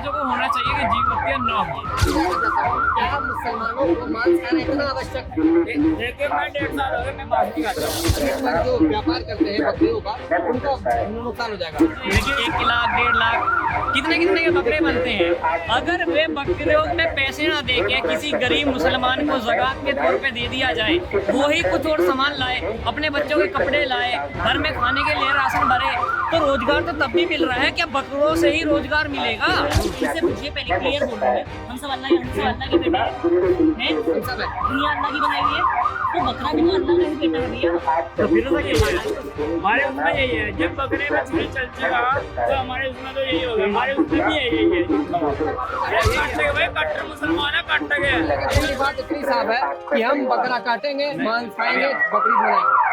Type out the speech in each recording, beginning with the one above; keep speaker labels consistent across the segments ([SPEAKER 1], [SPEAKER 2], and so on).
[SPEAKER 1] जगह होना चाहिए कि जीव हत्या ना हो।
[SPEAKER 2] क्या मुसलमानों को मांस खाना इतना आवश्यक है?
[SPEAKER 1] देखिए मैं 1.5 साल हो गए मैं मांस नहीं खाता हूँ।
[SPEAKER 2] पर जो व्यापार करते हैं बकरियों का उनका नुकसान हो जाएगा।
[SPEAKER 1] देखिए 1 लाख 1.5 लाख कितने कितने के बकरे बनते हैं। अगर वे बकरियों में पैसे ना दे के किसी गरीब मुसलमान को ज़कात के तौर पे दे दिया जाए, वो ही कुछ और सामान लाए, अपने बच्चों के कपड़े लाए, घर में खाने के लिए राशन भरे, तो रोजगार तो तब भी मिल रहा है। क्या बकरों से ही रोजगार मिलेगा?
[SPEAKER 3] इनसे पूछिए, पहले क्लियर बोल रहे हैं, हम सब अल्लाह के बेटे हैं,
[SPEAKER 2] हम सब है।
[SPEAKER 3] दुनिया अल्लाह की बनाई हुई है, तो बकरा भी तो अल्लाह का ही बेटा है भैया।
[SPEAKER 1] तो फिर तो क्या है? हमारे उसमें यही है, जब बकरे में छुरी चलचेगा तो हमारे उसमें तो यही होगा, हमारे उसमें भी यही है। भाई कट्टर मुसलमान है, कट्ट गए।
[SPEAKER 2] लेकिन ये बात इतनी साफ है कि हम बकरा काटेंगे, मांस खाएंगे, बकरीद बनाएंगे।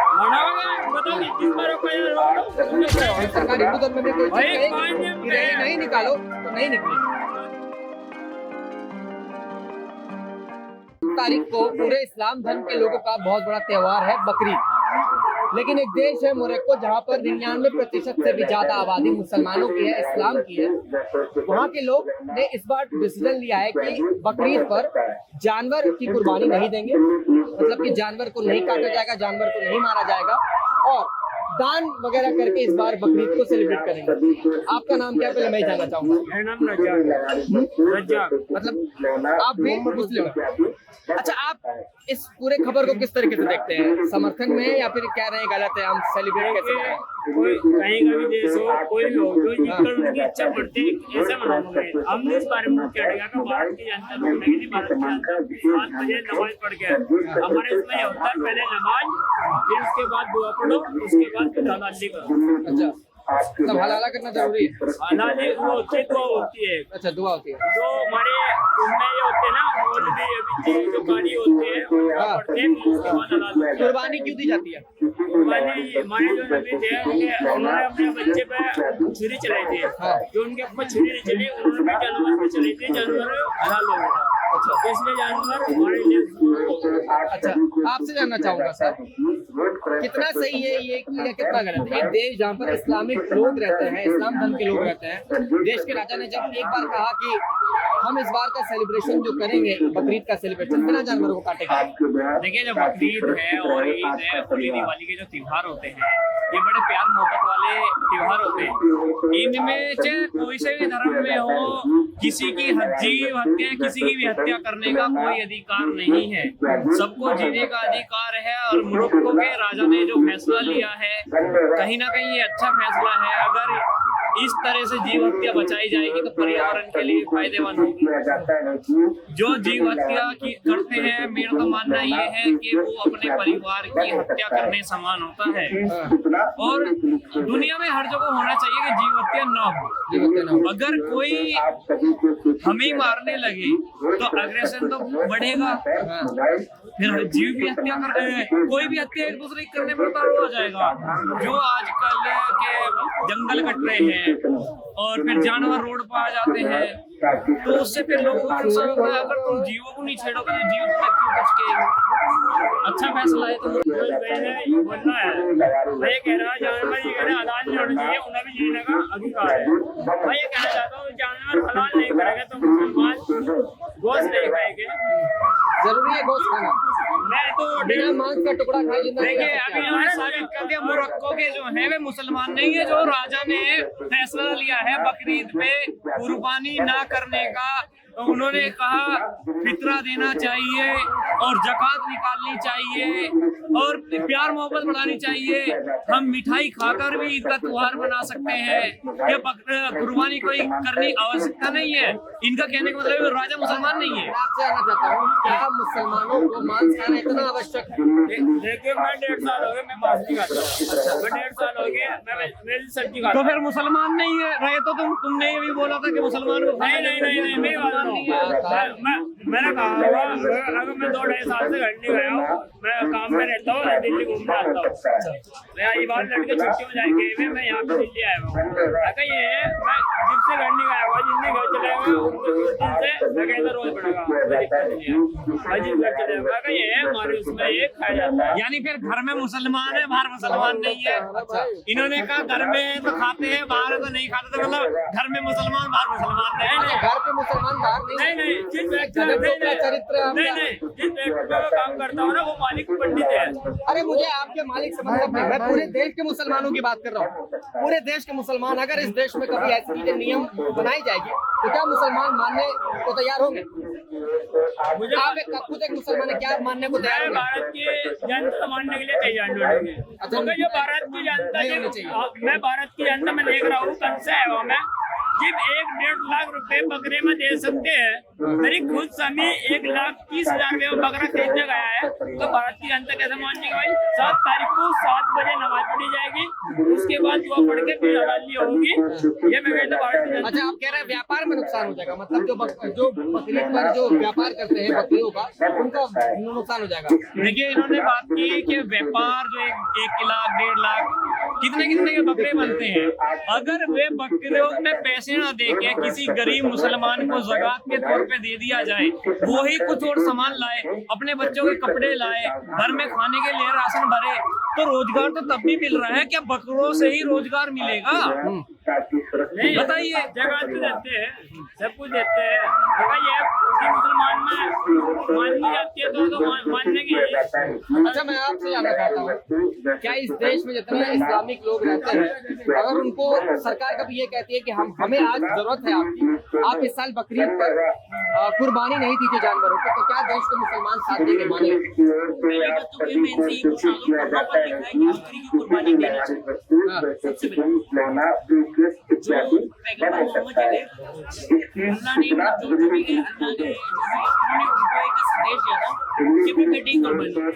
[SPEAKER 2] सरकार हिंदू धर्म में कोई चीज कहेगी कि नहीं निकालो तो नहीं निकलेगी। तारीख को पूरे इस्लाम धर्म के लोगों का बहुत बड़ा त्योहार है बकरीद। लेकिन एक देश है मोरक्को जहाँ पर 99% से भी ज्यादा आबादी मुसलमानों की है, इस्लाम की है। वहाँ के लोग ने इस बार डिसीजन लिया है कि बकरीद पर जानवर की कुर्बानी नहीं देंगे, मतलब कि जानवर को नहीं काटा जाएगा, जानवर को नहीं मारा जाएगा और दान वगैरह करके इस बार बकरीद को सेलिब्रेट करेंगे। आपका नाम क्या, पहले मैं जानना चाहूंगा।
[SPEAKER 1] मेरा नाम रज्जाक।
[SPEAKER 2] मतलब आप भी मुस्लिम हैं? अच्छा, आप इस पूरे खबर को किस तरीके से देखते हैं? समर्थन में या फिर कह रहे हैं गलत है, हम सेलिब्रेट कैसे करें?
[SPEAKER 1] कोई कहीं का भी देश हो, कोई भी हो, जो जीतकर उनकी इच्छा बढ़ती है ऐसे मनाएंगे। हमने इस बारे में क्या कहा कि भारत की जनता लोग नहीं, भारत की जनता 7 बजे नमाज पढ़ के हमारे इसमें ये होता है, पहले नमाज, फिर उसके बाद दुआ पढ़ो, उसके बाद फिर हलाली करो।
[SPEAKER 2] अच्छा, मतलब हलाला करना जरूरी है?
[SPEAKER 1] हलाली वो होती है, दुआ होती है।
[SPEAKER 2] अच्छा, दुआ होती है।
[SPEAKER 1] जो हमारे उनमें ये होते हैं ना, मौलवी जो कारी होते हैं पढ़ते हैं, उसके बाद हलाल।
[SPEAKER 2] कुर्बानी क्यों दी जाती है?
[SPEAKER 1] हमारे जो नबी थे उन्होंने अपने बच्चे पे छुरी चलाई थी, जो उनके ऊपर छुरी नहीं चली, उन्होंने भी जानवर पे चलाई थी, जानवर हलाल हो गया। अच्छा, इसलिए जानवर हमारे लिए।
[SPEAKER 2] अच्छा, आपसे जानना चाहूंगा सर, कितना सही है ये या कितना गलत है? एक देश जहाँ पर इस्लामिक लोग रहते हैं, इस्लाम धर्म के लोग रहते हैं, देश के राजा ने जब एक बार कहा कि हम इस बार का सेलिब्रेशन जो करेंगे, बकरीद का सेलिब्रेशन बिना जानवरों को काटेंगे।
[SPEAKER 1] देखिए, जो बकरीद है और ईद है, होली दिवाली के जो त्योहार होते हैं, ये बड़े प्यार मोहब्बत वाले त्योहार होते हैं। इनमें चाहे कोई से भी धर्म में हो, किसी की जीव हत्या, किसी की भी हत्या करने का कोई अधिकार नहीं है। सबको जीने का अधिकार है। और मोरक्को के राजा ने जो फैसला लिया है, कहीं ना कहीं ये अच्छा फैसला है। अगर इस तरह से जीव हत्या बचाई जाएगी तो पर्यावरण के लिए फायदेमंद होगी। जो जीव हत्या करते हैं, मेरा तो मानना ये है कि वो अपने परिवार की हत्या करने समान होता है। और दुनिया में हर जगह होना चाहिए कि जीव हत्या ना हो। अगर कोई हमें मारने लगे तो अग्रेशन तो बढ़ेगा, फिर जीव भी हत्या कर रहे हैं, कोई भी हत्या एक दूसरे की करने पर तो हो जाएगा। जो आजकल के जंगल कट रहे हैं और फिर जानवर रोड पर आ जाते हैं, तो उससे फिर लोगों को नुकसान होता है। अगर तुम जीवों को नहीं छेड़ोगे तो जीव तुम्हें क्यों बचेंगे? अच्छा फैसला है। तो बोलना है, मैं कह रहा जानवर ये कह रहे हलाल नहीं होना चाहिए, उन्हें भी जीने का अधिकार है। मैं ये कहना चाहता हूँ, जानवर हलाल नहीं करेगा तो मुसलमान गोश्त नहीं खाएंगे।
[SPEAKER 2] जरूरी है गोश्त खाना?
[SPEAKER 1] मैं तो
[SPEAKER 2] बिना मांस का टुकड़ा खाए जिंदा नहीं रह
[SPEAKER 1] देखिए,
[SPEAKER 2] सकते।
[SPEAKER 1] अभी हमारे साबित कर दिया मोरक्को के जो है वे मुसलमान नहीं है। जो राजा ने फैसला लिया है बकरीद पे कुर्बानी ना करने का, तो उन्होंने कहा फितरा देना चाहिए और ज़कात निकालनी चाहिए और प्यार मोहब्बत बढ़ानी चाहिए। हम मिठाई खाकर भी ईद का त्योहार मना सकते हैं। ये कुर्बानी कोई करनी आवश्यकता नहीं है। इनका कहने का मतलब राजा मुसलमान नहीं है।
[SPEAKER 2] आपसे जानना चाहता हूँ, क्या मुसलमानों को मांस खाना इतना आवश्यक है?
[SPEAKER 1] देखिए, मैं 1.5 साल हो गए मैं मांस नहीं खाता हूँ। मैं 1.5 साल हो गया मैं सब्जी खाता हूँ। तो फिर मुसलमान नहीं है रहे तो तुमने ये भी बोला था कि मुसलमान को नहीं मेरी बात मैंने कहा अगर मैं 2-2.5 साल से घर नहीं गया हूँ, मैं काम में रहता हूँ, दिल्ली घूमने आता हूँ। मैं ये बात लड़के छुट्टियों में जाएंगे, मैं यहाँ पे दिल्ली आया हूँ। अगर ये है मैं जिससे घर नहीं गया हुआ, जिसने घर चले गए मैं कहता रोज पड़ेगा, जिस घर चले गए अगर ये है हमारे उसमें ये खाया जाता है। यानी फिर घर में मुसलमान है, बाहर मुसलमान नहीं है। इन्होंने कहा घर में तो खाते हैं, बाहर तो नहीं खाते, तो मतलब घर में मुसलमान बाहर मुसलमान नहीं।
[SPEAKER 2] घर पे मुसलमान बाहर
[SPEAKER 1] नहीं नहीं, जिस व्यक्ति
[SPEAKER 2] गजब का चरित्र है
[SPEAKER 1] नहीं
[SPEAKER 2] आपका।
[SPEAKER 1] नहीं, जिस व्यक्ति में मैं काम करता हूँ ना वो मालिक पंडित है।
[SPEAKER 2] अरे मुझे आपके मालिक से मतलब नहीं, मैं पूरे देश के मुसलमानों की बात कर रहा हूँ। पूरे देश के मुसलमान, अगर इस देश में कभी ऐसी चीजें नियम बनाई जाएगी तो क्या मुसलमान मानने को तैयार होंगे?
[SPEAKER 1] मुझे
[SPEAKER 2] आप खुद एक मुसलमान है, क्या मानने को तैयार
[SPEAKER 1] मैं
[SPEAKER 2] होंगे?
[SPEAKER 1] भारत की जनता मानने के लिए तैयार नहीं होंगे, क्योंकि जो भारत की जनता
[SPEAKER 2] नहीं होनी चाहिए।
[SPEAKER 1] मैं भारत की जनता में देख रहा हूँ कल से है वो मैं जब 1-1.5 लाख रुपए बकरे में दे सकते हैं, मेरी खुद स्वामी 1,30,000 रुपए में बकरा खरीदने गया है, तो भारत की जनता कैसे मानेगी भाई? 7 तारीख को 7 बजे नमाज पढ़ी जाएगी, उसके बाद दुआ पढ़ के फिर हलाली होगी। ये मैं कहता हूँ भारत की जनता।
[SPEAKER 2] अच्छा, आप कह रहे हैं व्यापार में नुकसान हो जाएगा, मतलब जो बकरीद पर जो व्यापार करते हैं बकरियों का, उनका नुकसान हो जाएगा।
[SPEAKER 1] देखिए इन्होंने बात की कि व्यापार जो 1 लाख 1.5 लाख कितने के बकरे बनते हैं, अगर वे बकरियों में पैसे न दे के किसी गरीब मुसलमान को ज़कात के तौर पे दे दिया जाए, वो ही कुछ और सामान लाए, अपने बच्चों के कपड़े लाए, घर में खाने के लिए राशन भरे, तो रोजगार तो तब भी मिल रहा है। क्या बकरों से ही रोजगार मिलेगा? नहीं बताइए, जगह तो देते हैं, सब कुछ देते हैं, ये मुसलमान में माननी जाती है तो मानने की।
[SPEAKER 2] अच्छा, मैं आपसे जानना चाहता हूँ, क्या इस देश में जितने इस्लामिक लोग रहते हैं, अगर उनको सरकार कभी ये कहती है कि हमें आज जरूरत है आपकी, आप इस साल बकरीद पर कुर्बानी नहीं दीजिए जानवरों को, तो क्या देश के मुसलमान साथ देंगे, मानेंगे?
[SPEAKER 3] पहली बात तो मैं इनसे ये पूछना चाहूंगा, कहाँ पर लिखा है कि बकरी की कुर्बानी देनी चाहिए? सबसे पहले जो पैगंबर मोहम्मद है, अल्लाह ने जो भी है, अल्लाह ने उन्होंने उनको एक संदेश दिया था कि अपनी बेटी की कुर्बानी दिया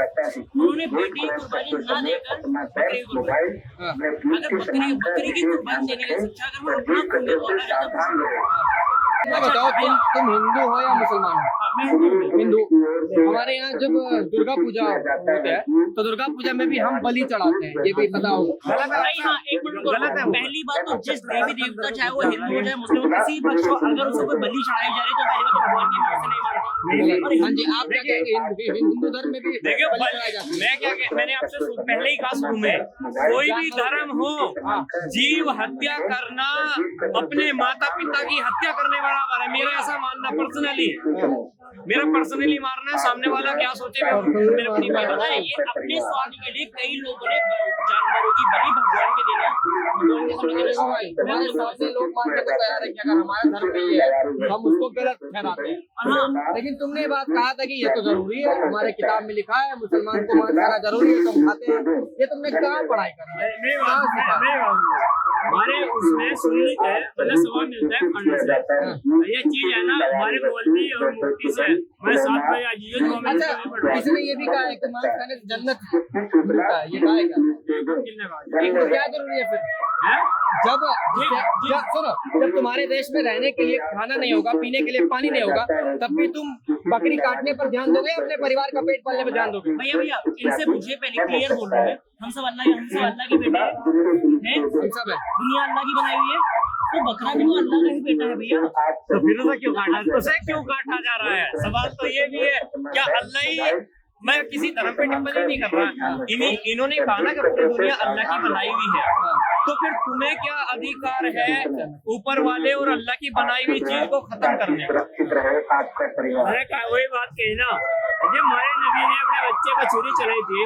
[SPEAKER 3] था। उन्होंने बेटी की कुर्बानी ना देकर बकरी की कुर्बानी, अगर बकरी की कुर्बानी देने का शिक्षा अगर वो अपना खून दे तो
[SPEAKER 2] मैं बताओ, तुम हिंदू हो या मुसलमान हो?
[SPEAKER 3] मैं हिंदू
[SPEAKER 2] हिंदू। हमारे यहाँ जब दुर्गा पूजा होती है तो दुर्गा पूजा में भी हम बलि चढ़ाते हैं, ये भी पता हो?
[SPEAKER 3] नहीं, हाँ, एक मिनट गलत है। पहली बात तो जिस देवी देवता, चाहे वो हिंदू हो चाहे मुस्लिम हो, किसी पक्ष को अगर उसको कोई बलि चढ़ाई जा रही है तो पहली बात तो भगवान की नाम से नहीं मानता।
[SPEAKER 2] हाँ जी, आप क्या कहेंगे? हिंदू धर्म में भी
[SPEAKER 1] देखिए
[SPEAKER 2] बलि चढ़ाया जाता है।
[SPEAKER 1] मैंने आपसे पहले ही कहा शुरू में, कोई भी धर्म हो, जीव हत्या करना अपने माता पिता की हत्या करने बराबर है, मेरा ऐसा मानना पर्सनली, मेरा पर्सनली मानना है। सामने वाला क्या सोचे मेरे को नहीं पता है।
[SPEAKER 3] ये अपने स्वार्थ के लिए कई लोगों ने जानवरों की बलि भगवान के देना, भगवान के सामने देना।
[SPEAKER 2] हमारे हिसाब से लोग मानने को तैयार है कि अगर हमारा धर्म नहीं है हम उसको गलत ठहराते हैं।
[SPEAKER 3] हाँ,
[SPEAKER 2] लेकिन तुमने बात कहा था कि ये तो जरूरी है, हमारे किताब में लिखा है मुसलमान को मांस खाना जरूरी है, तुम खाते हैं, ये तुमने कहाँ पढ़ाई करी है? कहाँ सीखा?
[SPEAKER 1] हमारे उसमें सुनने है, मतलब सवाल मिलता है खाने से। ये चीज है ना, हमारे मौलवी और मुफ्ती से मैं 7 बजे आज ये जो हमें
[SPEAKER 2] अच्छा, इसने ये भी कहा है कि मांस खाने से जन्नत मिलता है, ये कहा है क्या? तो क्या जरूरी है फिर? जब सुनो, जब तुम्हारे देश में रहने के लिए खाना नहीं होगा, पीने के लिए पानी नहीं होगा, तब भी तुम बकरी काटने पर ध्यान दोगे, अपने परिवार का पेट पालने पर ध्यान दोगे?
[SPEAKER 3] भैया इनसे पूछिए, पहले क्लियर बोल रहे हैं, हम सब अल्लाह के बेटे हैं,
[SPEAKER 2] हम सब है।
[SPEAKER 3] दुनिया अल्लाह की बनाई हुई है, तो बकरा भी तो अल्लाह का ही बेटा है भैया।
[SPEAKER 1] तो फिर उसे क्यों काटा जा रहा है? सवाल तो ये भी है, क्या अल्लाह ही, मैं किसी धर्म पे टिप्पणी नहीं कर रहा, इन्होंने कहा ना कि पूरी दुनिया अल्लाह की बनाई हुई है, तो फिर तुम्हें क्या अधिकार है ऊपर वाले और अल्लाह की बनाई हुई चीज को खत्म करने का? वही बात कही ना, जब हमारे नबी ने अपने बच्चे पर छुरी चलाई थी,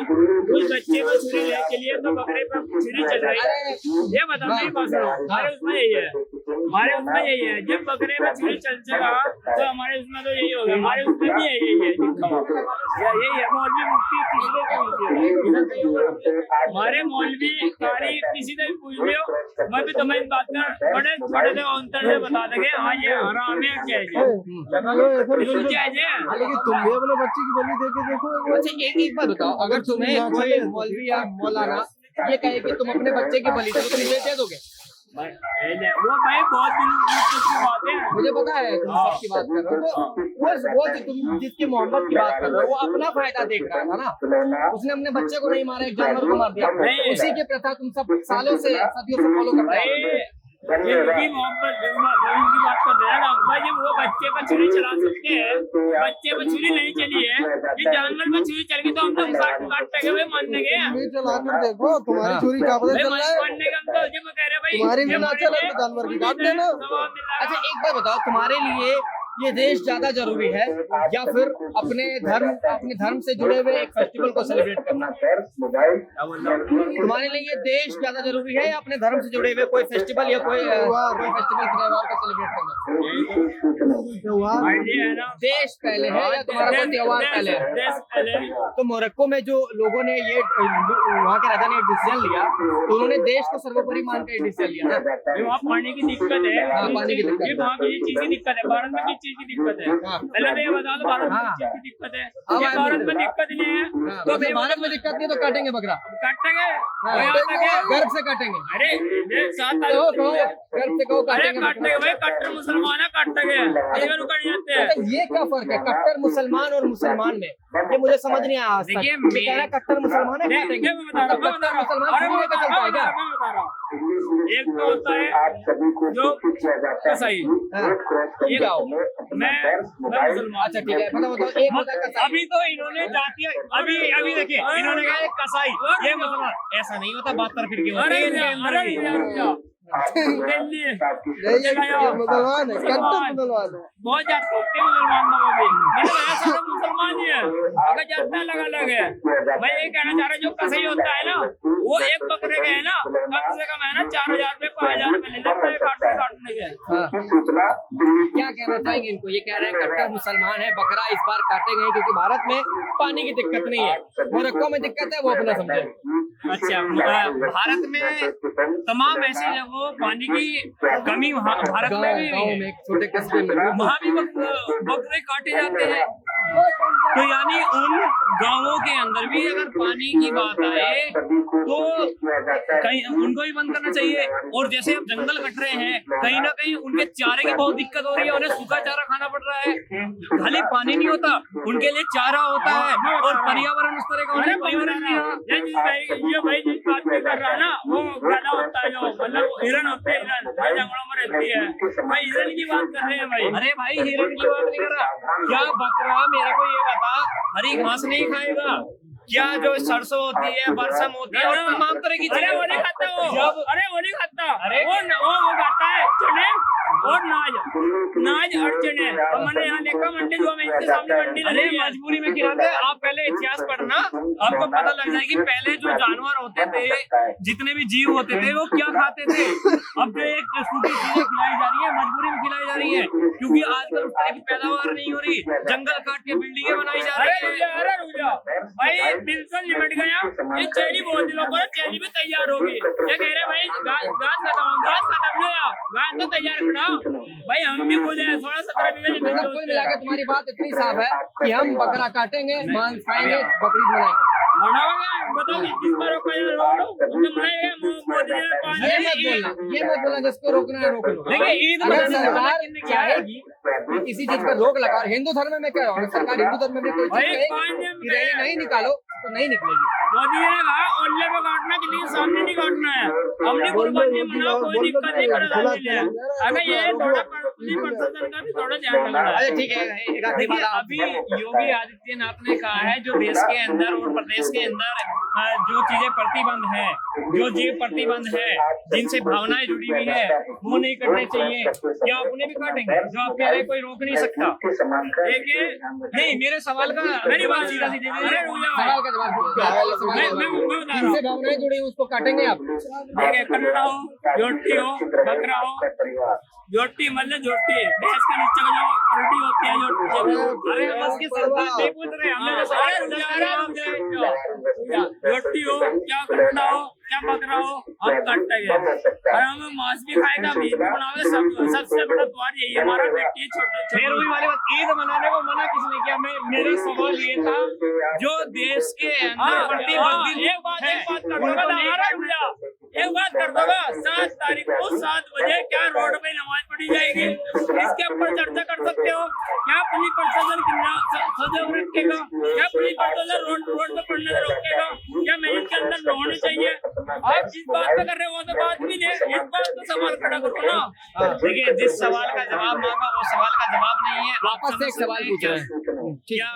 [SPEAKER 1] उस बच्चे पर छुरी के लिए तो बकरे पर छुरी चल रही है। ये बताओ, नहीं बात सुनो, हमारे उसमें यही है, हमारे उसमें यही है, जब बकरे पर छुरी चलेगा तो हमारे उसमें तो यही होगा, हमारे उसमें भी यही है, यही है। मौलवी मुफ्ती हमारे मौलवी कारी किसी से भी पूछ लियो, मैं भी तुम्हें इस बात का बड़े थोड़े से अंतर से बता देंगे, हाँ ये हराम है, क्या है,
[SPEAKER 2] लेकिन तुम भी अपने बच्चे की बलि दे के देखो। अच्छा, एक बात बताओ, अगर तुम्हें कोई मौलवी या मौलाना ये कहे कि तुम अपने बच्चे की बलि दो, तो तुम इसे दे दोगे?
[SPEAKER 1] वो भाई बहुत की बात है,
[SPEAKER 2] मुझे पता है तुम सबकी बात कर रहे हो, तो वो तुम जिसकी मोहब्बत की बात कर रहे हो, वो अपना फायदा देख रहा था ना, उसने अपने बच्चे को नहीं मारा, एक जानवर को मार दिया, उसी की प्रथा तुम सब सालों से सदियों से फॉलो करते हैं।
[SPEAKER 1] जिनकी मोहब्बत की बात कर रहे हैं ना भाई, जब वो बच्चे पर छुरी चला सकते हैं, बच्चे पर छुरी नहीं चली है, ये जानवर पर छुरी चल गई तो हम तो काटेंगे भाई, मानने गए
[SPEAKER 4] छुरी चलाकर देखो, तुम्हारी छुरी क्या पता चल रहा है।
[SPEAKER 1] मानने का हम तो जब कह रहे भाई
[SPEAKER 4] तुम्हारी भी ना चले तो जानवर की काट देना।
[SPEAKER 2] अच्छा एक बार बताओ, तुम्हारे लिए ये देश ज्यादा जरूरी है या फिर अपने धर्म से जुड़े हुए एक फेस्टिवल को सेलिब्रेट करना? तुम्हारे लिए ये देश ज्यादा जरूरी है या अपने धर्म से जुड़े हुए कोई फेस्टिवल या कोई फेस्टिवल त्योहार को सेलिब्रेट करना? देश पहले है या तुम्हारा कोई त्योहार पहले है?
[SPEAKER 1] देश पहले।
[SPEAKER 2] तो मोरक्को में जो लोगों ने ये वहाँ के राजा ने डिसीजन लिया, तो उन्होंने देश को सर्वोपरि मान कर डिसीजन लिया ना।
[SPEAKER 1] वहाँ पानी की दिक्कत है,
[SPEAKER 2] हाँ, पानी की दिक्कत
[SPEAKER 1] ये वहाँ की चीज की दिक्कत है, भारत में किस चीज की दिक्कत है? पहले तो ये बता दो भारत में किस चीज की दिक्कत है? ये भारत में दिक्कत नहीं है
[SPEAKER 2] तो फिर भारत में दिक्कत नहीं है तो काटेंगे बकरा,
[SPEAKER 1] काटेंगे
[SPEAKER 2] गर्व से काटेंगे।
[SPEAKER 1] अरे ये 7
[SPEAKER 2] कहो
[SPEAKER 1] तारीख
[SPEAKER 2] गर्व से कहो
[SPEAKER 1] अरे
[SPEAKER 2] काटेंगे
[SPEAKER 1] काटेंगे
[SPEAKER 2] बकरा।
[SPEAKER 1] भाई, कट्टर मुसलमान है, काटेंगे अगर उकड़ जाते हैं।
[SPEAKER 2] तो ये क्या फर्क है कट्टर मुसलमान और मुसलमान में? ये मुझे समझ नहीं आया आज तक।
[SPEAKER 1] देखिए,
[SPEAKER 2] ये कह रहा है कट्टर मुसलमान है काटेंगे,
[SPEAKER 1] मैं बता रहा हूँ,
[SPEAKER 2] कट्टर मुसलमान छुरी लेकर चलता है क्या?
[SPEAKER 1] मैं बता रहा हूँ, एक तो होता है जो कसाई,
[SPEAKER 2] ये क्या हो?
[SPEAKER 1] मैं मुसलमान।
[SPEAKER 2] अच्छा ठीक है, बताओ एक होता है कसाई।
[SPEAKER 5] अभी तो इन्होंने जातीय अभी देखिए, इन्होंने कहा एक कसाई, ये मुसलमान। ऐसा नहीं होता, बात तरफ फिर के होती है इनके अंदर भी।
[SPEAKER 1] दिल्ली
[SPEAKER 4] ये मुसलमान है, कट्टर मुसलमान है।
[SPEAKER 1] बहुत जाते होते हैं मुसलमान लोग भी, मतलब ऐसा सब मुसलमान ही है, अगर जाता अलग अलग है। मैं ये कहना चाह रहा हूँ, जो कसाई होता है ना, वो एक बकरे के है ना कम से कम है ना 4000 रुपए 5000 रुपए ले लेता है काटने के।
[SPEAKER 2] क्या कहना चाहेंगे इनको? ये कह रहे हैं कट्टर मुसलमान है, बकरा इस बार काटेंगे क्योंकि भारत में पानी की दिक्कत नहीं है, मोरक्को में दिक्कत है, वो अपना समझे।
[SPEAKER 1] अच्छा, भारत में तमाम ऐसी जगहों पानी की कमी भारत में भी
[SPEAKER 2] गाँव
[SPEAKER 1] है,
[SPEAKER 2] में एक छोटे कस्बे में
[SPEAKER 1] वहाँ भी बकरे काटे जाते हैं। तो यानी उन गांवों के अंदर भी अगर पानी की बात आए तो कहीं उनको भी बंद करना चाहिए। और जैसे अब जंगल कट रहे हैं, कहीं ना कहीं उनके चारे की बहुत दिक्कत हो रही है, उन्हें सूखा चारा खाना पड़ रहा है, खाली पानी नहीं होता, उनके लिए चारा होता है और पर्यावरण उस तरह का पर्यावरण नहीं है। ये भाई जिस बात में कर रहा है ना, वो गाना होता है जो मतलब हिरन होते हैं, हिरन जंगलों में रहती है, भाई हिरन की बात कर रहे हैं भाई।
[SPEAKER 5] अरे भाई हिरन की बात नहीं कर रहा, क्या बकरा मेरे को ये बता हरी घास नहीं खाएगा क्या? जो सरसों होती है, बरसम होती है और तमाम तरह की
[SPEAKER 1] अरे वो नहीं खाता वो,
[SPEAKER 5] जब
[SPEAKER 1] अरे वो नहीं खाता,
[SPEAKER 5] अरे
[SPEAKER 1] वो खाता है चने और नाज और चने। और मैंने यहाँ देखा मंडी जो मैं इनके सामने मंडी
[SPEAKER 5] अरे
[SPEAKER 1] लगी है।
[SPEAKER 5] मजबूरी में खिलाते हैं। आप पहले इतिहास पढ़ना, आपको पता लग जाएगी पहले जो जानवर होते थे, जितने भी जीव होते थे, वो क्या खाते थे। अब जो एक सूखी चीजें खिलाई जा रही है, मजबूरी में खिलाई जा रही है, क्योंकि आजकल उस तरह की पैदावार नहीं हो रही, जंगल काट के बिल्डिंगें बनाई जा रही है।
[SPEAKER 1] अरे रुक जा भाई, बिल्कुल निमट गया। ये चेरी बहुत दिनों पर चेरी भी तैयार होगी। ये कह रहे भाई घास खत्म गया, घास तो तैयार खड़ा भाई, हम भी खुद है 16-17 बीघे
[SPEAKER 2] मतलब कुल मिलाकर तुम्हारी बात इतनी साफ है कि हम बकरा काटेंगे, मांस खाएंगे, बकरीद बनाएंगे।
[SPEAKER 1] बताओ किस पर रोका है, रोक लो, तुमने बनाए मोदी ने
[SPEAKER 2] ये मत बोलना जिसको रोकना है रोक लो।
[SPEAKER 5] देखिए ईद
[SPEAKER 2] अगर
[SPEAKER 5] मनाने से
[SPEAKER 2] सरकार
[SPEAKER 5] पहले क्या है?
[SPEAKER 2] चाहेगी कि किसी चीज पर रोक लगा, हिंदू धर्म में क्या होगा, सरकार हिंदू धर्म में कोई चीज कहेगी कि रैली नहीं निकालो तो नहीं निकलेगी।
[SPEAKER 1] मोदी ने कहा ओल्ले पे काटना, किसी के सामने नहीं काटना है, अपनी कुर्बानी मनाओ, कोई दिक्कत नहीं पड़ेगा। अगर ये थोड़ा प्रशासन का भी थोड़ा ध्यान रखना है।
[SPEAKER 2] अरे ठीक है, एक आखिरी
[SPEAKER 5] देखिए
[SPEAKER 2] बात
[SPEAKER 5] अभी योगी आदित्यनाथ ने कहा है जो देश के अंदर और प्रदेश के अंदर जो चीजें प्रतिबंध है, जो जीव प्रतिबंध है, जिनसे भावनाएं जुड़ी हुई है, वो नहीं करने चाहिए। क्या आप उन्हें भी काटेंगे? जो आप कह रहे हैं कोई रोक नहीं सकता।
[SPEAKER 1] देखिए
[SPEAKER 5] नहीं, मेरे सवाल का
[SPEAKER 1] मेरी बात
[SPEAKER 5] सीधा सीधी
[SPEAKER 2] सवाल का जवाब दो।
[SPEAKER 1] मैं बता रहा हूँ।
[SPEAKER 2] जिनसे भावनाएं जुड़ी हैं उसको काटेंगे आप?
[SPEAKER 1] देखिए कन्नड़ा हो, जोटी हो, बकरा हो, जोटी मतलब जोटी भैंस के नीचे का जो उल्टी होती है जोटी।
[SPEAKER 5] अरे बस की सरकार नहीं पूछ रहे, हमने जो सवाल
[SPEAKER 1] जोटी हो, क्या कन्नड़ा हो, क्या बकरा हो, हम काटेंगे और हम मांस भी खाएगा, मीट भी बनाओगे। सबसे बड़ा द्वार यही है हमारा, बेटी छोटे
[SPEAKER 5] फिर वही वाली बात, ईद मनाने को मना किसने किया? मेरा सवाल ये था, जो देश के अंदर प्रतिबंधित
[SPEAKER 1] एक बात कर दोगा, एक बात कर दोगा, 7 तारीख को 7 बजे क्या रोड पे नमाज पढ़ी जाएगी, इसके ऊपर चर्चा कर सकते हो। क्या पुलिस प्रशासन सजग रखेगा? क्या पुलिस प्रशासन रोड पे पढ़ने से रोकेगा? क्या मेरिट के
[SPEAKER 5] के अंदर होने चाहिए। आप जिस बात पे कर रहे हो वो तो बात भी नहीं, इस बात पे सवाल खड़ा करो ना।
[SPEAKER 1] देखिए, जिस सवाल का जवाब मांगा वो सवाल का जवाब नहीं है।
[SPEAKER 2] वापस से एक सवाल पूछ रहे हैं।
[SPEAKER 1] क्या